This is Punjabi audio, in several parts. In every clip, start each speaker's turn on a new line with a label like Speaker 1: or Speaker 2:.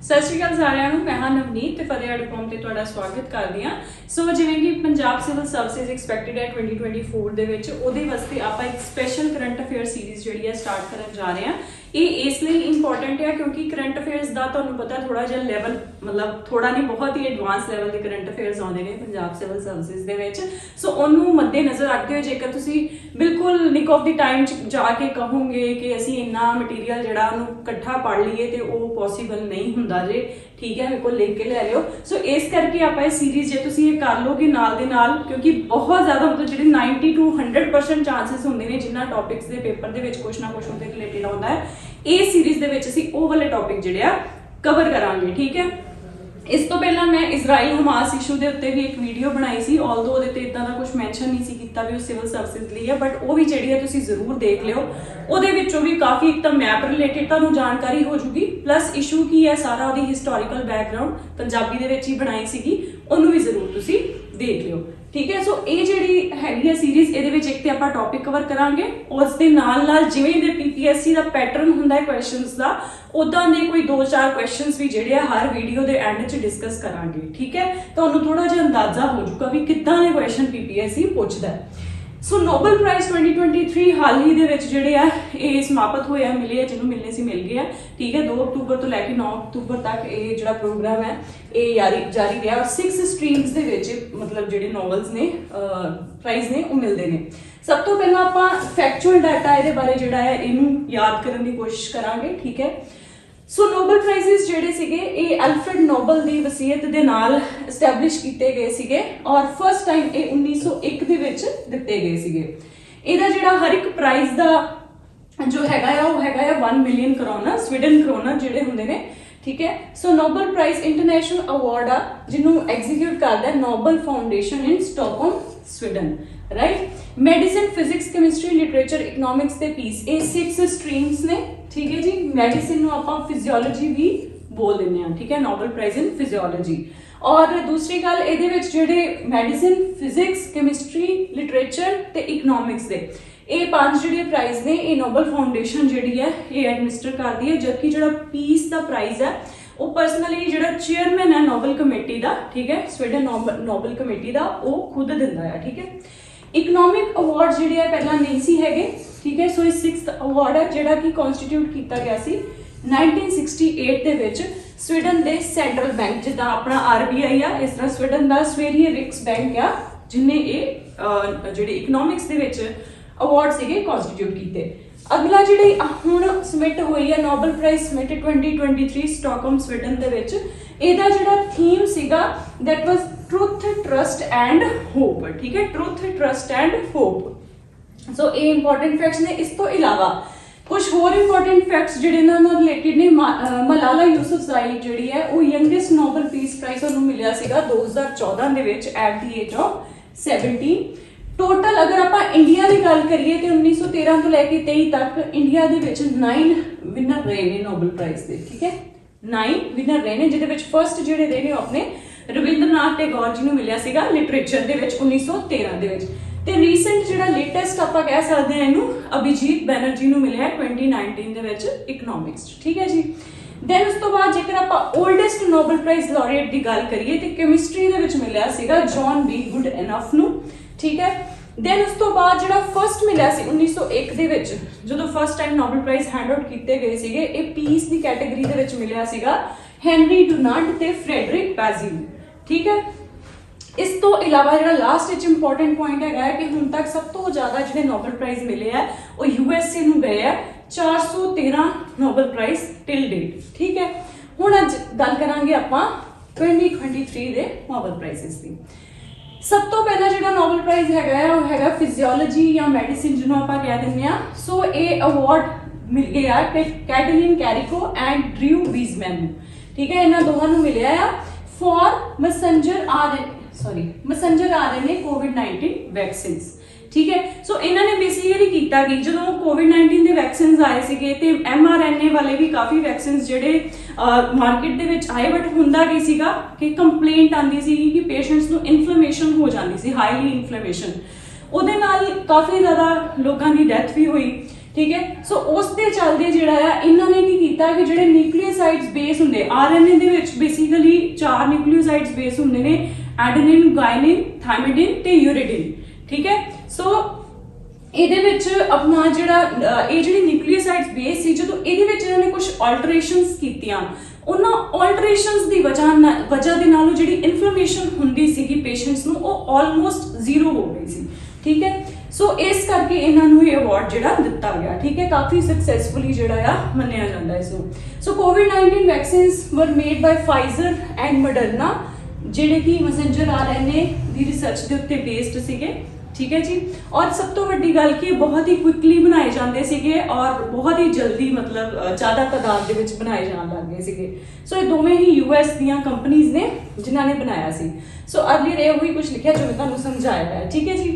Speaker 1: ਸਤਿ ਸ਼੍ਰੀ ਅਕਾਲ ਸਾਰਿਆਂ ਨੂੰ। ਮੈਂ ਹਾਂ ਨਵਨੀਤ ਤੇ ਫਤਿਹਗੜ੍ਹ ਤੇ ਤੁਹਾਡਾ ਸਵਾਗਤ ਕਰਦੀ ਹਾਂ। ਸੋ ਜਿਵੇਂ ਕਿ ਪੰਜਾਬ ਸਿਵਲ ਸਰਵਿਸਿਜ਼ ਐਕਸਪੈਕਟਡ ਹੈ 2024 ਦੇ ਵਿੱਚ, ਉਹਦੇ ਵਾਸਤੇ ਆਪਾਂ ਇੱਕ ਸਪੈਸ਼ਲ ਕਰੰਟ ਅਫੇਅਰ ਸੀਰੀਜ਼ ਜਿਹੜੀ ਹੈ ਸਟਾਰਟ ਕਰਨ ਜਾ ਰਹੇ ਹਾਂ। ਇਹ ਇਸ ਲਈ ਇੰਪੋਰਟੈਂਟ ਹੈ ਕਿਉਂਕਿ ਕਰੰਟ ਅਫੇਅਰਸ ਦਾ ਤੁਹਾਨੂੰ ਪਤਾ ਥੋੜਾ ਜਿਹਾ ਲੈਵਲ, ਮਤਲਬ ਥੋੜਾ ਨਹੀਂ ਬਹੁਤ ਹੀ ਐਡਵਾਂਸ ਲੈਵਲ ਦੇ ਕਰੰਟ ਅਫੇਅਰਸ ਆਉਂਦੇ ਨੇ ਪੰਜਾਬ ਸਿਵਲ ਸਰਵਿਸਿਜ਼ ਦੇ ਵਿੱਚ। ਸੋ ਉਹਨੂੰ ਮੱਦੇ ਨਜ਼ਰ ਰੱਖਦੇ ਹੋਏ ਜੇਕਰ ਤੁਸੀਂ ਬਿਲਕੁਲ ਨਿਕ ਆਫ ਦੀ ਟਾਈਮ 'ਚ ਜਾ ਕੇ ਕਹੋਗੇ ਕਿ ਅਸੀਂ ਇੰਨਾ ਮਟੀਰੀਅਲ ਜਿਹੜਾ ਉਹਨੂੰ ਇਕੱਠਾ ਪੜ੍ਹ ਲਈਏ ਤੇ ਉਹ ਪੋਸੀਬਲ ਨਹੀਂ ਹੁੰਦਾ ਜੇ, ਠੀਕ ਹੈ, ਮੇਰੇ ਕੋਲ ਲਿਖ ਕੇ ਲੈ ਲਿਓ। ਸੋ ਇਸ ਕਰਕੇ ਆਪਾਂ ਇਹ ਸੀਰੀਜ਼ ਜੇ ਤੁਸੀਂ ਇਹ ਕਰ ਲਓਗੇ ਨਾਲ ਦੇ ਨਾਲ, ਕਿਉਂਕਿ ਬਹੁਤ ਜ਼ਿਆਦਾ ਮਤਲਬ ਜਿਹੜੇ 90 to 100% ਚਾਂਸਸ ਹੁੰਦੇ ਨੇ ਜਿੰਨਾ ਟੌਪਿਕਸ ਦੇ ਪੇਪਰ ਦੇ ਵਿੱਚ ਕੁਛ ਨਾ ਕੁਛ ਉਹਦੇ ਰਿਲੇਟਡ ਆਉਂਦਾ ਹੈ, ਇਹ ਸੀਰੀਜ਼ ਦੇ ਵਿੱਚ ਅਸੀਂ ਉਹ ਵਾਲੇ ਟੌਪਿਕ ਜਿਹੜੇ ਆ ਕਵਰ ਕਰਾਂਗੇ, ਠੀਕ ਹੈ। ਇਸ ਤੋਂ ਪਹਿਲਾਂ ਮੈਂ ਇਜ਼ਰਾਈਲ ਹਮਾਸ ਇਸ਼ੂ ਦੇ ਉੱਤੇ ਵੀ ਇੱਕ ਵੀਡੀਓ ਬਣਾਈ ਸੀ, ਆਲਦੋ ਉਹਦੇ ਤੇ ਇਦਾਂ ਦਾ ਕੁਝ ਮੈਂਸ਼ਨ ਨਹੀਂ ਸੀ ਕੀਤਾ ਵੀ ਉਹ ਸਿਵਲ ਸਰਵਿਸਿਜ਼ ਲਈ ਹੈ, ਬਟ ਉਹ ਵੀ ਜਿਹੜੀ ਹੈ ਤੁਸੀਂ ਜ਼ਰੂਰ ਦੇਖ ਲਿਓ। ਉਹਦੇ ਵਿੱਚੋਂ ਵੀ ਕਾਫੀ ਇੱਕ ਤਾਂ ਮੈਪ ਰਿਲੇਟਡ ਤੁਹਾਨੂੰ ਜਾਣਕਾਰੀ ਹੋ ਜੂਗੀ, ਪਲੱਸ ਇਸ਼ੂ ਕੀ ਹੈ ਸਾਰਾ ਉਹਦੀ ਹਿਸਟੋਰੀਕਲ ਬੈਕਗਰਾਉਂਡ ਪੰਜਾਬੀ ਦੇ ਵਿੱਚ ਹੀ ਬਣਾਈ ਸੀਗੀ, ਉਹਨੂੰ ਵੀ ਜ਼ਰੂਰ ਤੁਸੀਂ ਦੇਖ ਲਿਓ, ਠੀਕ ਹੈ। ਸੋ ਇਹ ਜਿਹੜੀ ਹੈਗੀ ਹੈ ਸੀਰੀਜ਼, ਇਹਦੇ ਵਿੱਚ ਇੱਕ ਤੇ ਆਪਾਂ ਟੌਪਿਕ ਕਵਰ ਕਰਾਂਗੇ, ਉਸ ਦੇ ਨਾਲ ਨਾਲ ਜਿਵੇਂ ਦੇ ਪੀਪੀਐਸਸੀ ਦਾ ਪੈਟਰਨ ਹੁੰਦਾ ਹੈ ਕੁਐਸਚਨਸ ਦਾ, ਉਦਾਂ ਦੇ ਕੋਈ 2-4 ਕੁਐਸਚਨਸ ਵੀ ਜਿਹੜੇ ਆ ਹਰ ਵੀਡੀਓ ਦੇ ਐਂਡ 'ਚ ਡਿਸਕਸ ਕਰਾਂਗੇ, ਠੀਕ ਹੈ। ਤੁਹਾਨੂੰ ਥੋੜਾ ਜਿਹਾ ਅੰਦਾਜ਼ਾ ਹੋ ਜਾਊਗਾ ਵੀ ਕਿੱਦਾਂ ਦੇ ਕੁਐਸਚਨ ਪੀਪੀਐਸਸੀ ਪੁੱਛਦਾ ਹੈ। ਸੋ ਨੋਬਲ ਪ੍ਰਾਈਜ਼ 2023 ਹਾਲ ਹੀ ਦੇ ਵਿੱਚ ਜਿਹੜੇ ਆ ਇਹ ਸਮਾਪਤ ਹੋਇਆ, ਮਿਲੇ ਆ, ਜਿਹਨੂੰ ਮਿਲਨੇ ਸੀ ਮਿਲ ਗਏ ਆ, ਠੀਕ ਹੈ। 2 ਅਕਤੂਬਰ ਤੋਂ ਲੈ ਕੇ 9 ਅਕਤੂਬਰ ਤੱਕ ਇਹ ਜਿਹੜਾ ਪ੍ਰੋਗਰਾਮ ਹੈ ਇਹ ਜਾਰੀ ਰਿਹਾ, ਔਰ 6 ਸਟਰੀਮਸ ਦੇ ਵਿੱਚ ਮਤਲਬ ਜਿਹੜੇ ਨੋਵਲਸ ਨੇ ਪ੍ਰਾਈਜ਼ ਨੇ ਉਹ ਮਿਲਦੇ ਨੇ। ਸਭ ਤੋਂ ਪਹਿਲਾਂ ਆਪਾਂ ਫੈਕਚੁਅਲ ਡਾਟਾ ਇਹਦੇ ਬਾਰੇ ਜਿਹੜਾ ਹੈ ਇਹਨੂੰ ਯਾਦ ਕਰਨ ਦੀ ਕੋਸ਼ਿਸ਼ ਕਰਾਂਗੇ, ਠੀਕ ਹੈ। ਸੋ ਨੋਬਲ ਪ੍ਰਾਈਜ਼ਸ ਜਿਹੜੇ ਸੀਗੇ ਇਹ ਅਲਫਰੈਡ ਨੋਬਲ ਦੀ ਵਸੀਅਤ ਦੇ ਨਾਲ ਐਸਟੈਬਲਿਸ਼ ਕੀਤੇ ਗਏ ਸੀਗੇ, ਔਰ ਫਸਟ ਟਾਈਮ ਇਹ 1901 ਦੇ ਵਿੱਚ ਦਿੱਤੇ ਗਏ ਸੀਗੇ। ਇਹਦਾ ਜਿਹੜਾ ਹਰ ਇੱਕ ਪ੍ਰਾਈਜ਼ ਦਾ ਜੋ ਹੈਗਾ ਆ ਉਹ ਹੈਗਾ ਆ 1 ਮਿਲੀਅਨ ਕਰੋਨਾ, ਸਵੀਡਨ ਕਰੋਨਾ ਜਿਹੜੇ ਹੁੰਦੇ ਨੇ, ਠੀਕ ਹੈ। So Nobel prize international award ਆ ਜਿਹਨੂੰ ਐਗਜ਼ੀਕਿਊਟ ਕਰਦਾ Nobel foundation in Stockholm, Sweden, right. Medicine, physics, chemistry, literature, economics ਤੇ ਪੀਸ, ਇਹ 6 ਸਟਰੀਮਸ ਨੇ, ਠੀਕ ਹੈ ਜੀ। ਮੈਡੀਸਿਨ ਨੂੰ ਆਪਾਂ ਫਿਜ਼ੀਓਲੋਜੀ ਵੀ ਬੋਲ ਦਿੰਦੇ ਹਾਂ, ਠੀਕ ਹੈ, ਨੋਬਲ ਪ੍ਰਾਈਜ਼ ਇਨ ਫਿਜ਼ੀਓਲੋਜੀ। ਔਰ ਦੂਸਰੀ ਗੱਲ ਇਹਦੇ ਵਿੱਚ ਜਿਹੜੇ ਮੈਡੀਸਿਨ, ਫਿਜ਼ਿਕਸ, ਕੈਮਿਸਟਰੀ, ਲਿਟਰੇਚਰ ਤੇ ਇਕਨੋਮਿਕਸ ਦੇ ਇਹ 5 ਜਿਹੜੇ ਪ੍ਰਾਈਜ਼ ਨੇ ਇਹ ਨੋਬਲ ਫਾਊਂਡੇਸ਼ਨ ਜਿਹੜੀ ਹੈ ਇਹ ਐਡਮਿਨਿਸਟਰ ਕਰਦੀ ਹੈ, ਜਦਕਿ ਜਿਹੜਾ ਪੀਸ ਦਾ ਪ੍ਰਾਈਜ਼ ਹੈ ਉਹ ਪਰਸਨਲੀ ਜਿਹੜਾ ਚੇਅਰਮੈਨ ਹੈ ਨੋਬਲ ਕਮੇਟੀ ਦਾ, ਠੀਕ ਹੈ, ਸਵੀਡਨ ਨੋਬਲ ਕਮੇਟੀ ਦਾ, ਉਹ ਖੁਦ ਦਿੰਦਾ ਹੈ, ਠੀਕ ਹੈ। ਇਕਨੋਮਿਕ ਅਵਾਰਡ ਜਿਹੜੇ ਆ ਪਹਿਲਾਂ ਨਹੀਂ ਸੀ ਹੈਗੇ, ਠੀਕ ਹੈ। ਸੋ ਇਹ 6th ਅਵਾਰਡ ਹੈ ਜਿਹੜਾ ਕਿ ਕਨਸਟੀਟਿਊਟ ਕੀਤਾ ਗਿਆ ਸੀ 1968 ਦੇ ਵਿੱਚ ਸਵੀਡਨ ਦੇ ਸੈਂਟਰਲ ਬੈਂਕ, ਜਿੱਦਾਂ ਆਪਣਾ RBI ਆ ਇਸ ਤਰ੍ਹਾਂ ਸਵੀਡਨ ਦਾ ਸਵੇਰੀਅਰ ਰਿਕਸ ਬੈਂਕ ਆ ਜਿਹਨੇ ਇਹ ਜਿਹੜੇ ਇਕਨੋਮਿਕਸ ਦੇ ਵਿੱਚ ਅਵਾਰਡ ਸੀਗੇ ਕਨਸਟੀਟਿਊਟ ਕੀਤੇ। ਅਗਲਾ ਜਿਹੜੀ ਹੁਣ ਸਬਮਿਟ ਹੋਈ ਹੈ Nobel prize summit 2023 Stockholm, Sweden ਦੇ ਵਿੱਚ, ਇਹਦਾ ਜਿਹੜਾ ਥੀਮ ਸੀਗਾ that was truth, trust and hope, ਠੀਕ ਹੈ, truth, trust and hope. So ਇਹ ਇੰਪੋਰਟੈਂਟ ਫੈਕਟਸ ਨੇ। ਇਸ ਤੋਂ ਇਲਾਵਾ ਕੁਝ ਹੋਰ ਇੰਪੋਰਟੈਂਟ ਫੈਕਟਸ ਜਿਹੜੇ ਇਹਨਾਂ ਨਾਲ ਰਿਲੇਟਡ ਨੇ। ਮਲਾਲਾ ਯੂਸਫਜ਼ਾਈ ਜਿਹੜੀ ਹੈ ਉਹ ਯੰਗੈਸਟ ਨੋਬਲ ਪੀਸ ਪ੍ਰਾਈਜ਼ ਉਹਨੂੰ ਮਿਲਿਆ ਸੀਗਾ 2014 ਦੇ ਵਿੱਚ at the age of 17। Total ਅਗਰ ਆਪਾਂ ਇੰਡੀਆ ਦੀ ਗੱਲ ਕਰੀਏ ਤੇ 1913 ਤੋਂ ਲੈ ਕੇ 23 ਤੱਕ ਇੰਡੀਆ ਦੇ ਵਿੱਚ 9 ਵਿਨਰ ਰਹੇ ਨੇ ਨੋਬਲ ਪ੍ਰਾਈਜ਼ ਦੇ, ਠੀਕ ਹੈ, 9 ਵਿਨਰ ਰਹੇ ਨੇ, ਜਿਹਦੇ ਵਿੱਚ ਫਰਸਟ ਜਿਹੜੇ ਰਹੇ ਨੇ ਉਹ ਆਪਣੇ ਰਵਿੰਦਰਨਾਥ ਟੈਗੋਰ ਜੀ ਨੂੰ ਮਿਲਿਆ ਸੀਗਾ ਲਿਟਰੇਚਰ ਦੇ ਵਿੱਚ 1913 ਦੇ ਵਿੱਚ। ਤੇ ਰੀਸੈਂਟ ਜਿਹੜਾ ਲੇਟੈਸਟ ਆਪਾਂ ਕਹਿ ਸਕਦੇ ਹਾਂ ਇਹਨੂੰ ਅਭਿਜੀਤ ਬੈਨਰਜੀ ਨੂੰ ਮਿਲਿਆ 2019 ਦੇ ਵਿੱਚ ਇਕਨੋਮਿਕਸ, ਠੀਕ ਹੈ ਜੀ। ਦੈਨ ਉਸ ਤੋਂ ਬਾਅਦ ਜੇਕਰ ਆਪਾਂ ਓਲਡੈਸਟ ਨੋਬਲ ਪ੍ਰਾਈਜ਼ ਲਾਰੀਏਟ ਦੀ ਗੱਲ ਕਰੀਏ ਤੇ ਕੈਮਿਸਟਰੀ ਦੇ ਵਿੱਚ ਮਿਲਿਆ ਸੀਗਾ ਜੌਨ ਬੀ ਗੁੱਡ ਇਨਫ ਨੂੰ, ਠੀਕ ਹੈ। ਦੈਨ ਉਸ ਤੋਂ ਬਾਅਦ ਜਿਹੜਾ ਫਸਟ ਮਿਲਿਆ ਸੀ 1901 ਦੇ ਵਿੱਚ ਜਦੋਂ first time Nobel prize hand out ਕੀਤੇ ਗਏ ਸੀਗੇ, ਇਹ ਪੀਸ ਦੀ ਕੈਟਾਗਰੀ ਦੇ ਵਿੱਚ ਮਿਲਿਆ ਸੀਗਾ ਹੈਨਰੀ ਡੁਨਾਂਟ ਤੇ ਫਰੈਡਰਿਕ ਬਾਜ਼ਿਲ, ਠੀਕ ਹੈ। ਇਸ ਤੋਂ ਇਲਾਵਾ ਜਿਹੜਾ ਲਾਸਟ ਵਿੱਚ ਇੰਪੋਰਟੈਂਟ ਪੁਆਇੰਟ ਹੈਗਾ ਕਿ ਹੁਣ ਤੱਕ ਸਭ ਤੋਂ ਜ਼ਿਆਦਾ ਜਿਹੜੇ ਨੋਬਲ ਪ੍ਰਾਈਜ਼ ਮਿਲੇ ਆ ਉਹ USA ਨੂੰ ਗਏ ਆ, 413 ਨੋਬਲ ਪ੍ਰਾਈਜ਼ ਟਿਲ ਡੇਟ, ਠੀਕ ਹੈ। ਹੁਣ ਅੱਜ ਗੱਲ ਕਰਾਂਗੇ ਆਪਾਂ 2023 ਦੇ ਨੋਬਲ ਪ੍ਰਾਈਜ਼ਸ ਦੀ। ਸਭ ਤੋਂ ਪਹਿਲਾਂ ਜਿਹੜਾ ਨੋਬਲ ਪ੍ਰਾਈਜ਼ ਹੈਗਾ ਉਹ ਹੈਗਾ ਫਿਜ਼ੀਓਲੋਜੀ ਜਾਂ ਮੈਡੀਸਿਨ ਜਿਹਨੂੰ ਆਪਾਂ ਕਹਿ ਦਿੰਦੇ ਆ। ਸੋ ਇਹ ਅਵਾਰਡ ਮਿਲ ਗਿਆ ਕੈਟਲਿਨ ਕੈਰੀਕੋ ਐਂਡ ਡ੍ਰਿਊ ਵੀਜ਼ਮੈਨ ਨੂੰ, ਠੀਕ ਹੈ। ਇਹਨਾਂ ਦੋਹਾਂ ਨੂੰ ਮਿਲਿਆ ਆ for Messenger RNA COVID-19 vaccines, ਠੀਕ ਹੈ। ਸੋ ਇਹਨਾਂ ਨੇ ਬੇਸਿਕਲੀ ਕੀਤਾ ਕਿ ਜਦੋਂ COVID-19 ਦੇ ਵੈਕਸੀਨਸ ਆਏ ਸੀਗੇ ਤੇ mRNA ਵਾਲੇ ਵੀ ਕਾਫੀ ਵੈਕਸੀਨਸ ਜਿਹੜੇ ਮਾਰਕੀਟ ਦੇ ਵਿੱਚ ਆਏ, ਬਟ ਹੁੰਦਾ ਕੀ ਸੀਗਾ ਕਿ ਕੰਪਲੇਂਟ ਆਉਂਦੀ ਸੀ ਕਿ ਪੇਸ਼ੈਂਟਸ ਨੂੰ ਇਨਫਲੇਮੇਸ਼ਨ ਹੋ ਜਾਂਦੀ ਸੀ, ਹਾਈਲੀ ਇਨਫਲੇਮੇਸ਼ਨ, ਉਹਦੇ ਨਾਲ ਕਾਫੀ ਜ਼ਿਆਦਾ ਲੋਕਾਂ ਦੀ ਡੈਥ ਵੀ ਹੋਈ, ठीक है। सो उस दे चलदे जिहड़ा आ इन्हां ने की कीता कि जिहड़े न्यूक्लियोसाइड्स बेस हुंदे RNA they which basically 4 nucleosides base हुंदे ने एडेनिन गाइनिन थायमिडिन ते यूरिडिन, ठीक है। सो ਇਹਦੇ ਵਿੱਚ ਆਪਣਾ ਜਿਹੜਾ ਇਹ ਜਿਹੜੀ ਨਿਊਕਲੀਓਸਾਈਡਸ ਬੇਸ ਸੀ ਜਦੋਂ ਇਹਦੇ ਵਿੱਚ ਇਹਨਾਂ ਨੇ ਕੁਝ ਆਲਟਰੇਸ਼ਨਸ ਕੀਤੀਆਂ ਉਹਨਾਂ ਆਲਟਰੇਸ਼ਨਸ ਦੀ ਵਜ੍ਹਾ ਦੇ ਨਾਲ ਜਿਹੜੀ ਇਨਫਲੇਮੇਸ਼ਨ ਹੁੰਦੀ ਸੀਗੀ ਪੇਸ਼ੈਂਟਸ ਨੂੰ ਉਹ ਆਲਮੋਸਟ ਜ਼ੀਰੋ ਹੋ ਗਈ ਸੀ, ਠੀਕ ਹੈ। ਸੋ ਇਸ ਕਰਕੇ ਇਹਨਾਂ ਨੂੰ ਇਹ ਅਵਾਰਡ ਜਿਹੜਾ ਦਿੱਤਾ ਗਿਆ, ਠੀਕ ਹੈ, ਕਾਫੀ ਸਕਸੈਸਫੁਲੀ ਜਿਹੜਾ ਆ ਮੰਨਿਆ ਜਾਂਦਾ ਇਸ ਨੂੰ। ਸੋ ਕੋਵਿਡ-19 vaccines were made by Pfizer and Moderna ਜਿਹੜੇ ਕਿ ਮੈਸੇਂਜਰ RNA ਦੀ ਰਿਸਰਚ ਦੇ ਉੱਤੇ ਬੇਸਡ ਸੀਗੇ, ठीक है जी। और सब तो वड्डी गल कि बहुत ही क्विकली बनाए जाते सीगे और बहुत ही जल्दी मतलब ज़्यादा तादाद दे विच बनाए जान लग गए सीगे। सो ये दोवें ही US दियां कंपनीज ने जिन्हां ने बनाया सी। सो अर्लीयर ये हुई कुछ लिखा जो मैं तुहानूं समझाया है, ठीक है जी।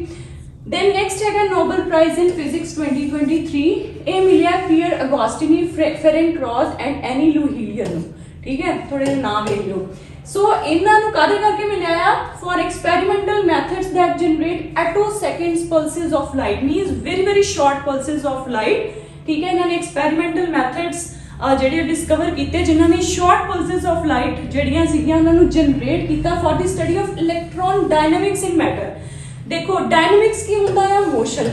Speaker 1: दैन नैक्सट है नोबल प्राइज इन फिजिक्स 2023 ये मिलिया पियर अगोस्टिनी फेरेंट क्रॉस एंड एनी लुहीलियर नूं, ठीक है, थोड़े नाम लिख लो। सो इन्हां नूं काहदे करके मिलिया आ for experimental methods that generate attoseconds pulses of light, means very short pulses of light, ठीक है। इन्हां ने एक्सपेरिमेंटल मैथड्स ਜਿਹੜੇ डिस्कवर ਕੀਤੇ ਜਿਨ੍ਹਾਂ ਨੇ शॉर्ट पल्सेस ऑफ लाइट ਜਿਹੜੀਆਂ ਸੀਗੀਆਂ ਉਹਨਾਂ ਨੂੰ ਜਨਰੇਟ ਕੀਤਾ for the study of electron dynamics in matter. देखो डायनामिक्स की ਹੁੰਦਾ ਹੈ मोशन,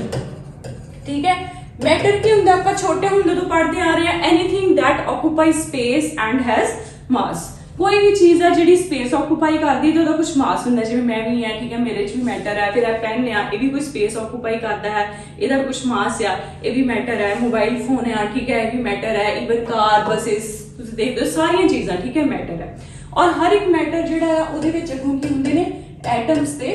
Speaker 1: ठीक है। मैटर की ਹੁੰਦਾ ਆਪਾਂ ਛੋਟੇ ਹੁੰਦੇ ਤੋਂ ਪੜ੍ਹਦੇ ਆ ਰਹੇ ਹਾਂ anything that occupy space and has मास। कोई भी चीज़ है जी स्पेस ऑक्यूपाई करती है तो कुछ मास होंगे, जिवें मैं भी है, ठीक है, मेरे भी मैटर है, फिर पेन है ये भी कोई स्पेस ऑक्यूपाई करता है, यदा कुछ मास आ ये भी मैटर है, मोबाइल फोन है, ठीक है, ये भी मैटर है, ईवन कार बसिस तुसीं देखते हो सारिया चीज़ां, ठीक है, मैटर है। और हर एक मैटर जिहड़ा है उहदे विच अगों की हुंदे ने एटम्स ते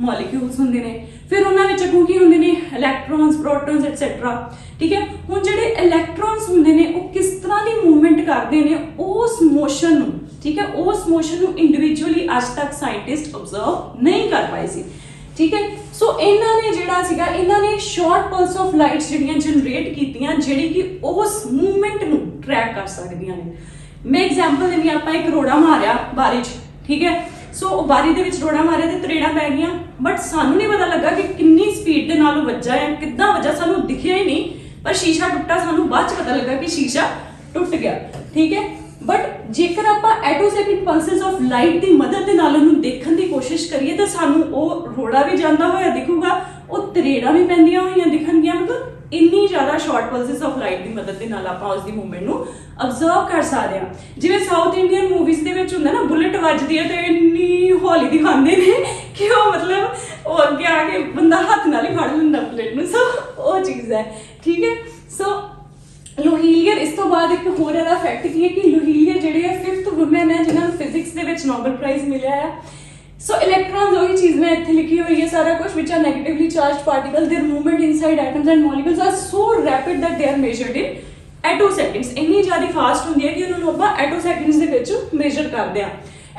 Speaker 1: मॉलिक्यूल्स होंदे ने, फिर उन्हां विच अगों की हुंदे ने इलैक्ट्रॉन्स प्रोटॉन्स एटसैट्रा, ठीक है। हुण जिहड़े इलैक्ट्रॉन्स हुंदे ने वो किस तरह की मूवमेंट करते हैं उस मोशन नूं, ठीक है, उस मोशन को इंडिविजुअली आज तक साइंटिस्ट ऑब्जर्व नहीं कर पाए सी, ठीक है। सो इन्हां ने जिहड़ा सीगा इन्हां ने शॉर्ट पल्स ऑफ लाइट्स जिहड़ियां जनरेट कीतियां जिहड़ी कि उस मूवमेंट नूं ट्रैक कर सकदियां ने। मैं एग्जांपल दिंदी आपां एक रोड़ा मारिया बारी च, ठीक है। सो बारी दे विच रोड़ा मारिया ते तरेड़ा पै गईयां, बट सानूं नहीं पता लगा कि कितनी स्पीड दे नाल वज्जा है, किद्दां वज्जा सानूं दिखिया ही नहीं, पर शीशा टुੱਟਾ सानूं बाद च पता लगा कि शीशा टुੱਟ गया, ठीक है। बट जेकर आप एटोसेकेंड पल्सेस ऑफ लाइट की मदद के नाल उन्हें देखने की कोशिश करिए तो सानू वो रोड़ा भी जाता हुआ दिखूगा, वो तरेड़ा भी पैंदियां हुई दिखणगियां, मतलब इन्नी ज़्यादा शॉर्ट पल्सेस ऑफ लाइट की मदद के नाल आप उसकी मूवमेंट को ऑब्जर्व कर सकते हैं। जिवें साउथ इंडियन मूवीज़ दे विच हुंदा ना बुलेट वजदी है तो इन्नी हौली दिखाते हैं कि वो मतलब वो अगे आके बंदा हाथ नाल ही फड़ लैंदा बुलेट नूं, सो वो चीज़ है, ठीक है। सो लुहीलियर इस तो बाद एक होर ਇਹਦਾ फैक्ट की है कि लुहीलियर ਜਿਹੜੇ है 5th वुमेन है जिन्होंने फिजिक्स ਦੇ ਵਿੱਚ नोबल प्राइज मिलिया है। सो इलेक्ट्रॉन्स वही चीज़ मैं इत्थे लिखी हुई है सारा कुछ, which are negatively charged particle, their movement inside atoms and molecules are so rapid that they are measured in attoseconds. इन्नी ज़्यादा फास्ट होंदी है कि उन्होंने ਆਪਾਂ एटोसेकेंड्स ਦੇ ਵਿੱਚ मेजर ਕਰਦੇ ਆ।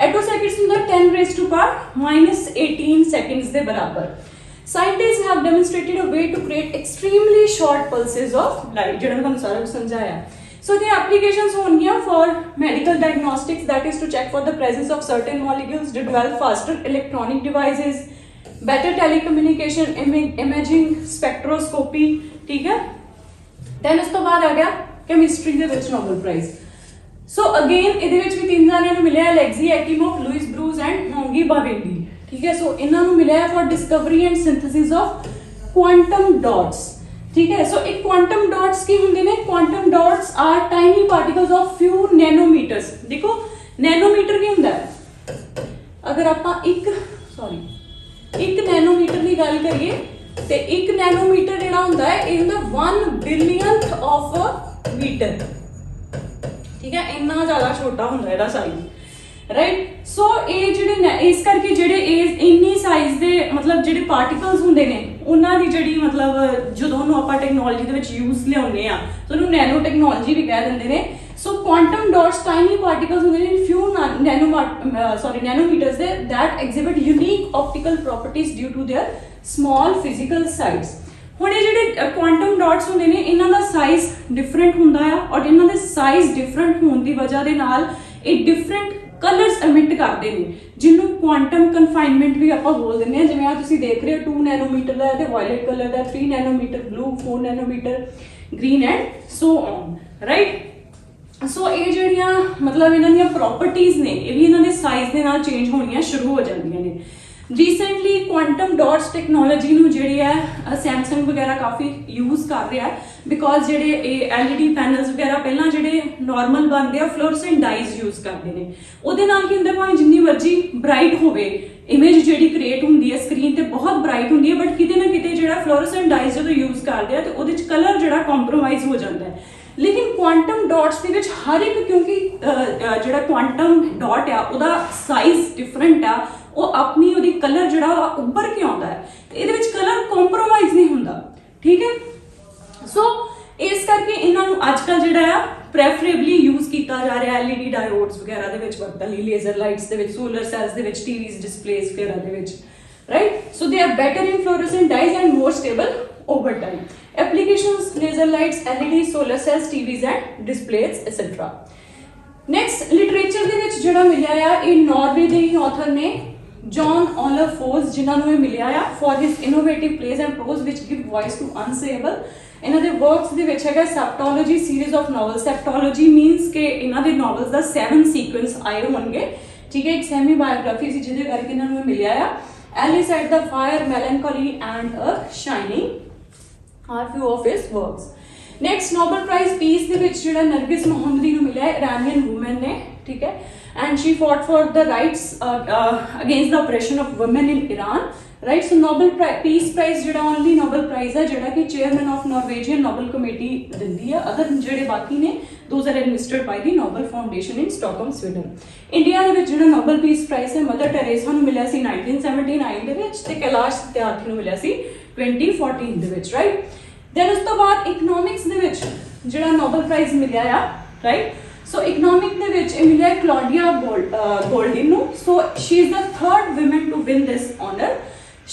Speaker 1: एटोसेकेंड्स ਹੁੰਦਾ 10⁻⁻18 सेकंड्स ਦੇ बराबर। Scientists have demonstrated a way to create extremely short pulses of light, जिहड़ा मैं तुहानूं सारा कुछ समझाया। So the applications होंगियां for medical diagnostics, that is to check for the presence of certain molecules, to develop faster electronic devices, better telecommunication, imaging, spectroscopy, ठीक है। Then उस तो बाद आ गया chemistry ਦੇ ਵਿੱਚ नोबल प्राइज। So again ਇਹਦੇ ਵਿੱਚ ਵੀ तीन जानियां ਨੂੰ मिलिया, Alexei Ekimov, Louis Brus and Moungi बावेली, ठीक है। सो इन्होंने मिला है for discovery and synthesis of quantum dots, ठीक है। सो एक क्वांटम डॉट्स की होंगे ने, quantum dots are tiny particles of few nanometers. देखो नैनोमीटर की होंदा है, अगर आप एक नैनोमीटर की गल करिए तो एक नैनोमीटर जिहड़ा होंदा है ये होंदा 1 बिलियनथ ऑफ अ मीटर, ठीक है। इन्ना ज़्यादा छोटा होंदा है साइज, राइट। सो ये जिहड़े इस करके जिहड़े इन्नी साइज दे मतलब जिहड़े पार्टिकल्स हुंदे ने उन्हां दी जिहड़ी मतलब जदों उहनूं आपां टैक्नोलॉजी दे विच यूज़ लिआउने आ तो उहनूं नैनो टैक्नोलॉजी भी कह दिंदे ने। So quantum dots tiny particles हुंदे ने इन फ्यू नैनोमीटर्स दे that exhibit unique optical properties due to their small physical size. हुण ये जिहड़े क्वांटम डॉट्स हुंदे ने इन्हां दा साइज डिफरेंट हुंदा है और इन्हां दे साइज डिफरेंट होण दी वजह दे नाल ये डिफरेंट कलर्स एमिट करते हैं जिन्हों क्वांटम कन्फाइनमेंट भी आप बोल दें। जिवें आ तुसीं देख रहे हो 2 नैनोमीटर का है तो वायलेट कलर का, 3 nanometer blue, 4 nanometer green and so on, right? So ਇਹ ਜਿਹੜੀਆਂ ਮਤਲਬ ਇਹਨਾਂ ਦੀਆਂ ਪ੍ਰੋਪਰਟੀਜ਼ ਨੇ ਇਹ ਵੀ ਇਹਨਾਂ ਦੇ ਸਾਈਜ਼ ਦੇ ਨਾਲ ਚੇਂਜ ਹੋਣੀਆਂ ਸ਼ੁਰੂ ਹੋ ਜਾਂਦੀਆਂ ਨੇ। ਰੀਸੈਂਟਲੀ ਕੁਆਂਟਮ ਡਾਟਸ ਟੈਕਨੋਲੋਜੀ ਨੂੰ ਜਿਹੜੀ ਹੈ ਸੈਮਸੰਗ ਵਗੈਰਾ ਕਾਫੀ ਯੂਜ਼ ਕਰ ਰਿਹਾ ਬਿਕੋਜ਼ ਜਿਹੜੇ ਇਹ LED ਪੈਨਲਸ ਵਗੈਰਾ ਪਹਿਲਾਂ ਜਿਹੜੇ ਨਾਰਮਲ ਬਣਦੇ ਆ ਫਲੋਰਸੈਂਟ ਡਾਈਜ਼ ਯੂਜ਼ ਕਰਦੇ ਨੇ। ਉਹਦੇ ਨਾਲ ਕੀ ਹੁੰਦਾ ਭਾਵੇਂ ਜਿੰਨੀ ਮਰਜ਼ੀ ਬ੍ਰਾਈਟ ਹੋਵੇ ਇਮੇਜ ਜਿਹੜੀ ਕ੍ਰੀਏਟ ਹੁੰਦੀ ਹੈ ਸਕਰੀਨ ਤੇ ਬਹੁਤ ਬ੍ਰਾਈਟ ਹੁੰਦੀ ਹੈ ਬਟ ਕਿਤੇ ਨਾ ਕਿਤੇ ਜਿਹੜਾ ਫਲੋਰਸੈਂਟ ਡਾਈਜ਼ ਜਦੋਂ ਯੂਜ਼ ਕਰਦੇ ਆ ਤੇ ਉਹਦੇ 'ਚ ਕਲਰ ਜਿਹੜਾ ਕੰਪਰੋਮਾਈਜ਼ ਹੋ ਜਾਂਦਾ ਹੈ। ਲੇਕਿਨ ਕੁਆਂਟਮ ਡਾਟਸ ਦੇ ਵਿੱਚ ਹਰ ਇੱਕ ਕਿਉਂਕਿ ਜਿਹੜਾ ਕੁਆਂਟਮ ਡਾਟ ਆ ਉਹਦਾ ਸਾਈਜ਼ ਡਿਫਰੈਂਟ ਆ ਉਹ ਆਪਣੀ ਉਹਦੀ ਕਲਰ ਜਿਹੜਾ ਉੱਭਰ ਕੇ ਆਉਂਦਾ ਹੈ ਤੇ ਇਹਦੇ ਵਿੱਚ ਕਲਰ ਕੰਪਰੋਮਾਈਜ਼ ਨਹੀਂ ਹੁੰਦਾ, ਠੀਕ ਹੈ। ਸੋ ਇਸ ਕਰਕੇ ਇਹਨਾਂ ਨੂੰ ਅੱਜ ਕੱਲ੍ਹ ਜਿਹੜਾ ਆ ਪ੍ਰੈਫਰੇਬਲੀ ਯੂਜ਼ ਕੀਤਾ ਜਾ ਰਿਹਾ LED ਡਾਇਓਡਸ ਵਗੈਰਾ ਦੇ ਵਿੱਚ ਵਰਤਣ ਲਈ, ਲੇਜ਼ਰ ਲਾਈਟਸ ਦੇ ਵਿੱਚ, ਸੋਲਰ ਸੈਲਸ ਦੇ ਵਿੱਚ, TVs ਡਿਸਪਲੇਸ ਵਗੈਰਾ ਦੇ ਵਿੱਚ, right? So they are better in fluorescent dyes and more stable over time. Applications: laser lights, LEDs, solar cells, TVs and displays, etc. Next, literature ਦੇ ਵਿੱਚ ਜਿਹੜਾ ਮਿਲਿਆ ਆ ਇਹ ਨਾਰਵੇ ਦੇ ਹੀ author ਨੇ ਜੌਨ ਓਲਰ ਫੋਰਸ ਜਿਨ੍ਹਾਂ ਨੂੰ ਇਹ ਮਿਲਿਆ ਆ for his innovative plays and prose which give voice to unsayable। ਇਹਨਾਂ ਦੇ ਵਰਕਸ ਦੇ ਵਿੱਚ ਹੈਗਾ ਸੈਪਟੋਲੋਜੀ ਸੀਰੀਜ਼ ਆਫ ਨੋਵਲ। ਸੈਪਟੋਲੋਜੀ ਮੀਨਸ ਕਿ ਇਹਨਾਂ ਦੇ ਨੋਵਲਸ ਦਾ 7 ਸੀਕੁਐਂਸ ਆਏ ਹੋਣਗੇ, ਠੀਕ ਹੈ। ਇੱਕ ਸੈਮੀ ਬਾਇਓਗ੍ਰਾਫੀ ਸੀ ਜਿਹਦੇ ਕਰਕੇ ਇਹਨਾਂ ਨੂੰ ਮਿਲਿਆ ਆ। Alice at the Fire, Melancholy and a Shining are few of his works. Next, Nobel Prize Peace ਦੇ ਵਿੱਚ ਜਿਹੜਾ ਨਰਗਿਸ ਮੁਹੰਮਦੀ ਨੂੰ ਮਿਲਿਆ ਇਰਾਨੀਅਨ ਵੂਮਨ ਨੇ, ਠੀਕ ਹੈ। and she fought for the rights against the oppression of women in Iran, right? So Nobel Peace Prize ਜਿਹੜਾ only Nobel Prize ਹੈ ਜਿਹੜਾ ਕਿ chairman of Norwegian Nobel Committee ਦਿੰਦੀ ਹੈ। other ਜਿਹੜੇ ਬਾਕੀ ਨੇ those are administered by the Nobel Foundation in Stockholm, Sweden। India ਦੇ ਵਿੱਚ ਜਿਹੜਾ Nobel Peace Prize ਹੈ ਮਦਰ ਟੈਰੇਸਾ ਨੂੰ ਮਿਲਿਆ ਸੀ 1979 ਦੇ ਵਿੱਚ ਤੇ ਕੈਲਾਸ਼ ਸਤਿਆਰਥੀ ਨੂੰ ਮਿਲਿਆ ਸੀ 2014 ਦੇ ਵਿੱਚ, right? then ਉਸ ਤੋਂ ਬਾਅਦ ਇਕਨੋਮਿਕਸ ਦੇ ਵਿੱਚ ਜਿਹੜਾ Nobel Prize ਮਿਲਿਆ ਆ, right? So economic ਦੇ ਵਿੱਚ ਇਹ ਮਿਲਿਆ ਕਲੌਡੀਆ ਗੋਲਡਿਨ ਨੂੰ। so she is the third woman to win this honor।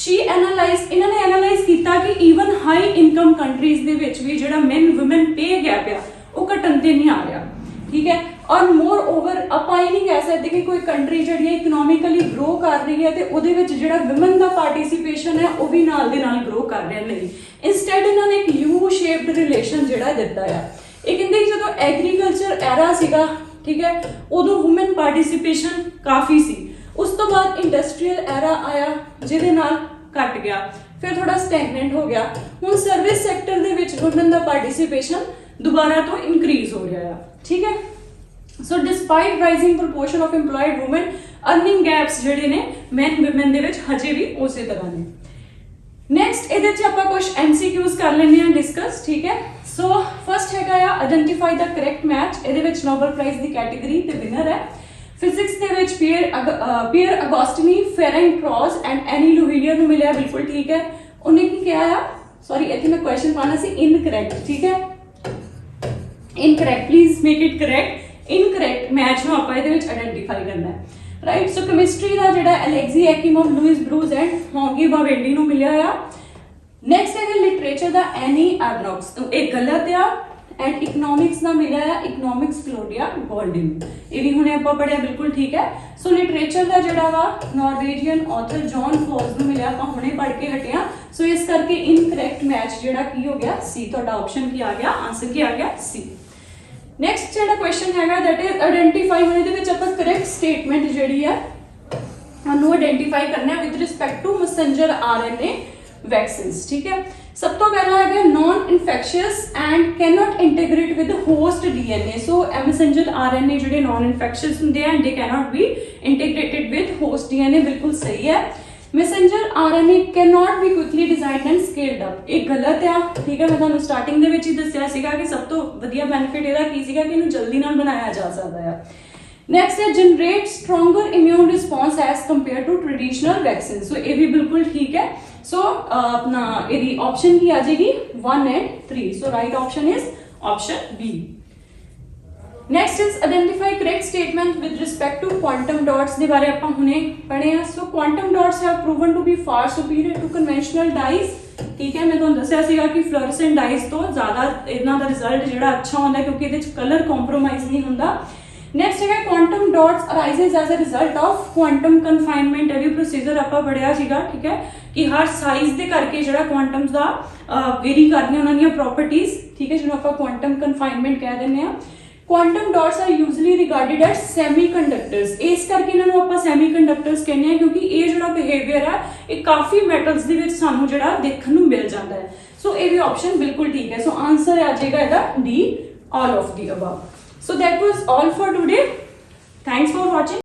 Speaker 1: ਇਹਨਾਂ ਨੇ ਐਨਾਲਾਈਜ਼ ਕੀਤਾ ਕਿ ਈਵਨ ਹਾਈ ਇਨਕਮ ਕੰਟਰੀਜ਼ ਦੇ ਵਿੱਚ ਵੀ ਜਿਹੜਾ ਮੈਨ ਵੂਮਨ ਪੇ ਗੈਪ ਆ ਉਹ ਘਟਣ ਤੇ ਨਹੀਂ ਆ ਰਿਹਾ, ਠੀਕ ਹੈ। ਔਰ ਮੋਰ ਓਵਰ ਆਪਾਂ ਇਹ ਨਹੀਂ ਕਹਿ ਸਕਦੇ ਕਿ ਕੋਈ ਕੰਟਰੀ ਜਿਹੜੀ ਹੈ ਇਕਨੋਮਿਕਲੀ ਗਰੋ ਕਰ ਰਹੀ ਹੈ ਤੇ ਉਹਦੇ ਵਿੱਚ ਜਿਹੜਾ ਵੂਮਨ ਦਾ ਪਾਰਟਿਸਿਪੇਸ਼ਨ ਹੈ ਉਹ ਵੀ ਨਾਲ ਦੇ ਨਾਲ ਗਰੋ ਕਰ ਰਿਹਾ ਨਹੀਂ। ਇੰਸਟੈਡ ਇਹਨਾਂ ਨੇ ਇੱਕ ਯੂ ਸ਼ੇਪਡ ਰਿਲੇਸ਼ਨ ਜਿਹੜਾ ਦਿੱਤਾ ਆ। ਇਹ ਕਹਿੰਦੇ ਕਿ ਜਦੋਂ ਐਗਰੀਕਲਚਰ ਐਰਾ ਸੀਗਾ, ਠੀਕ ਹੈ, ਉਦੋਂ ਵੂਮਨ ਪਾਰਟਿਸਿਪੇਸ਼ਨ ਕਾਫੀ ਸੀ। ਉਸ ਤੋਂ ਬਾਅਦ ਇੰਡਸਟਰੀਅਲ ਐਰਾ ਆਇਆ ਜਿਹਦੇ ਨਾਲ ਘਟ ਗਿਆ, ਫਿਰ ਥੋੜਾ ਸਟੈਗਨੈਂਟ ਹੋ ਗਿਆ। ਹੁਣ ਸਰਵਿਸ ਸੈਕਟਰ ਦੇ ਵਿੱਚ ਵੂਮਨ ਦਾ ਪਾਰਟਿਸਿਪੇਸ਼ਨ ਦੁਬਾਰਾ ਤੋਂ ਇਨਕਰੀਜ਼ ਹੋ ਰਿਹਾ ਆ, ਠੀਕ ਹੈ। So despite rising proportion of EMPLOYED women earning gaps ਜਿਹੜੇ ਨੇ ਮੈਨ ਵੂਮਨ ਦੇ ਵਿੱਚ ਹਜੇ ਵੀ ਉਸੇ ਤਰ੍ਹਾਂ ਨੇ। ਨੈਕਸਟ ਇਹਦੇ 'ਚ ਆਪਾਂ ਕੁਝ MCQs ਕਰ ਲੈਂਦੇ ਹਾਂ ਡਿਸਕਸ, ਠੀਕ ਹੈ। ਸੋ ਫਸਟ ਹੈਗਾ ਆ ਆਇਡੈਂਟੀਫਾਈ ਦਾ ਕਰੈਕਟ ਮੈਚ। ਇਹਦੇ ਵਿੱਚ ਨੋਬਲ ਪ੍ਰਾਈਜ਼ ਦੀ ਕੈਟੇਗਰੀ ਤੇ ਵਿਨਰ ਹੈ। ਫਿਜ਼ਿਕਸ ਦੇ ਵਿੱਚ ਪੀਅਰ ਅਗੋਸਟਿਨੀ, ਫੈਰੈਂਕ ਕ੍ਰੌਸ ਐਂਡ ਐਨੀ ਲੂਹੀਲੀਅਰ ਨੂੰ ਮਿਲਿਆ, ਬਿਲਕੁਲ ਠੀਕ ਹੈ। ਉਹਨੇ ਕੀ ਕਿਹਾ ਆ, ਸੌਰੀ ਇੱਥੇ ਮੈਂ ਕੁਐਸਚਨ ਪਾਣਾ ਸੀ ਇਨਕਰੈਕਟ, ਠੀਕ ਹੈ। Incorrect, please make it correct. Incorrect match ਨੂੰ ਆਪਾਂ ਇਹਦੇ ਵਿੱਚ ਆਇਡੈਂਟੀਫਾਈ ਕਰਨਾ ਹੈ, ਰਾਈਟ। ਸੋ ਕੈਮਿਸਟਰੀ ਦਾ ਜਿਹੜਾ ਅਲੈਗਜ਼ੀ ਐਕਿਮੋਵ, ਲੂਇਸ ਬਰੂਜ਼ ਐਂਡ ਹੋਂਗੀ ਬਾਵੇਂਡੀ ਨੂੰ ਮਿਲਿਆ ਆ। ਨੈਕਸਟ ਹੈਗਾ ਲਿਟਰੇਚਰ ਦਾ ਐਨੀ ਐਡਨੋਕਸ, ਇਹ ਗਲਤ ਆ। ਐਂਡ ਇਕਨੋਮਿਕਸ ਦਾ ਮਿਲਿਆ ਆ ਇਕਨੋਮਿਕਸ ਕਲੌਡੀਆ ਗੋਲਡਿਨ, ਇਹ ਵੀ ਹੁਣੇ ਆਪਾਂ ਪੜਿਆ, ਬਿਲਕੁਲ ਠੀਕ ਹੈ। ਸੋ ਲਿਟਰੇਚਰ ਦਾ ਜਿਹੜਾ ਵਾ ਨਾਰਵੇਜੀਅਨ ਆਥਰ ਜੌਨ ਫੋਰਸ ਨੂੰ ਮਿਲਿਆ, ਆਪਾਂ ਹੁਣੇ ਪੜ੍ਹ ਕੇ ਹਟਿਆ। ਸੋ ਇਸ ਕਰਕੇ ਇਨਕਰੈਕਟ ਮੈਚ ਜਿਹੜਾ ਕੀ ਹੋ ਗਿਆ, ਸੀ। ਤੁਹਾਡਾ ਆਪਸ਼ਨ ਕੀ ਆ ਗਿਆ, ਆਨਸਰ ਕੀ ਆ ਗਿਆ, ਸੀ। ਨੈਕਸਟ ਜਿਹੜਾ ਕੁਐਸਚਨ ਹੈਗਾ ਦੈਟ ਇਜ਼ ਆਇਡੈਂਟੀਫਾਈ। ਹੁਣ ਇਹਦੇ ਵਿੱਚ ਆਪਾਂ ਕਰੈਕਟ ਸਟੇਟਮੈਂਟ ਜਿਹੜੀ ਆ ਉਹਨੂੰ ਆਇਡੈਂਟੀਫਾਈ ਕਰਨਾ ਹੈ with respect to messenger RNA vaccines, ਠੀਕ ਹੈ। ਸਭ ਤੋਂ ਪਹਿਲਾ ਹੈਗਾ non infectious and can not integrate with host DNA। So messenger RNA ਜਿਹੜੇ ਨॉन ਇਨਫੈਕਸ਼ੀਅਸ ਹੁੰਦੇ ਆ they can not be integrated with host DNA, ਬਿਲਕੁਲ ਸਹੀ ਹੈ। Messenger RNA can not be quickly designed and scaled up, ਇਹ ਗਲਤ ਆ, ਠੀਕ ਹੈ। ਮੈਂ ਤੁਹਾਨੂੰ ਸਟਾਰਟਿੰਗ ਦੇ ਵਿੱਚ ਹੀ ਦੱਸਿਆ ਸੀਗਾ ਕਿ ਸਭ ਤੋਂ ਵਧੀਆ ਬੈਨੀਫਿਟ ਇਹਦਾ ਕੀ ਸੀਗਾ ਕਿ ਇਹਨੂੰ ਜਲਦੀ ਨਾਲ ਬਣਾਇਆ ਜਾ ਸਕਦਾ ਆ। ਨੈਕਸਟ ਹੈ generate stronger immune response as compare to traditional vaccine. So ਇਹ ਵੀ ਬਿਲਕੁਲ ਠੀਕ ਹੈ। ਸੋ ਆਪਣਾ ਇਹਦੀ ਆਪਸ਼ਨ ਕੀ ਆ ਜਾਏਗੀ 1 and 3। So right option is option B। Next is identify correct statement with respect to quantum dots ਦੇ ਬਾਰੇ ਆਪਾਂ ਹੁਣੇ ਪੜ੍ਹੇ ਆ। So quantum dots have proven to be far superior to conventional dyes, ਠੀਕ ਹੈ। ਮੈਂ ਤੁਹਾਨੂੰ ਦੱਸਿਆ ਸੀਗਾ ਕਿ ਫਲੋਰਸੈਂਟ ਡਾਈਜ਼ ਤੋਂ ਜ਼ਿਆਦਾ ਇਹਨਾਂ ਦਾ ਰਿਜ਼ਲਟ ਜਿਹੜਾ ਅੱਛਾ ਹੁੰਦਾ ਕਿਉਂਕਿ ਇਹਦੇ 'ਚ ਕਲਰ ਕੰਪਰੋਮਾਈਜ਼ ਨਹੀਂ ਹੁੰਦਾ। ਨੈਕਸਟ ਹੈਗਾ quantum dots arises as a result of quantum confinement. ਇਹ ਵੀ ਪ੍ਰੋਸੀਜਰ ਆਪਾਂ ਪੜ੍ਹਿਆ ਸੀਗਾ, ਠੀਕ ਹੈ, ਕਿ ਹਰ ਸਾਈਜ਼ ਦੇ ਕਰਕੇ ਜਿਹੜਾ ਕੁਆਂਟਮਸ ਦਾ ਵੇਰੀ ਕਰਦੀਆਂ ਉਹਨਾਂ ਦੀਆਂ ਪ੍ਰੋਪਰਟੀਜ਼, ठीक है, ਜਿਹਨੂੰ ਆਪਾਂ ਕੁਆਂਟਮ ਕਨਫਾਈਨਮੈਂਟ ਕਹਿ ਦਿੰਦੇ ਆ। Quantum dots are usually regarded as semiconductors, ਇਸ ਕਰਕੇ ਇਹਨਾਂ ਨੂੰ ਆਪਾਂ ਸੈਮੀਕੰਡਕਟਰਸ ਕਹਿੰਦੇ ਆ ਕਿਉਂਕਿ ਇਹ ਜਿਹੜਾ ਬਿਹੇਵੀਅਰ ਆ ਇਹ ਕਾਫੀ ਮੈਟਲਸ ਦੇ ਵਿੱਚ ਸਾਨੂੰ ਜਿਹੜਾ ਦੇਖਣ ਨੂੰ ਮਿਲ ਜਾਂਦਾ ਹੈ। ਸੋ ਇਹ ਵੀ ਆਪਸ਼ਨ ਬਿਲਕੁਲ ਠੀਕ ਹੈ। ਸੋ ਆਨਸਰ ਆ ਜਾਏਗਾ ਇਹਦਾ D, all of the above. So that was all for today. Thanks for watching.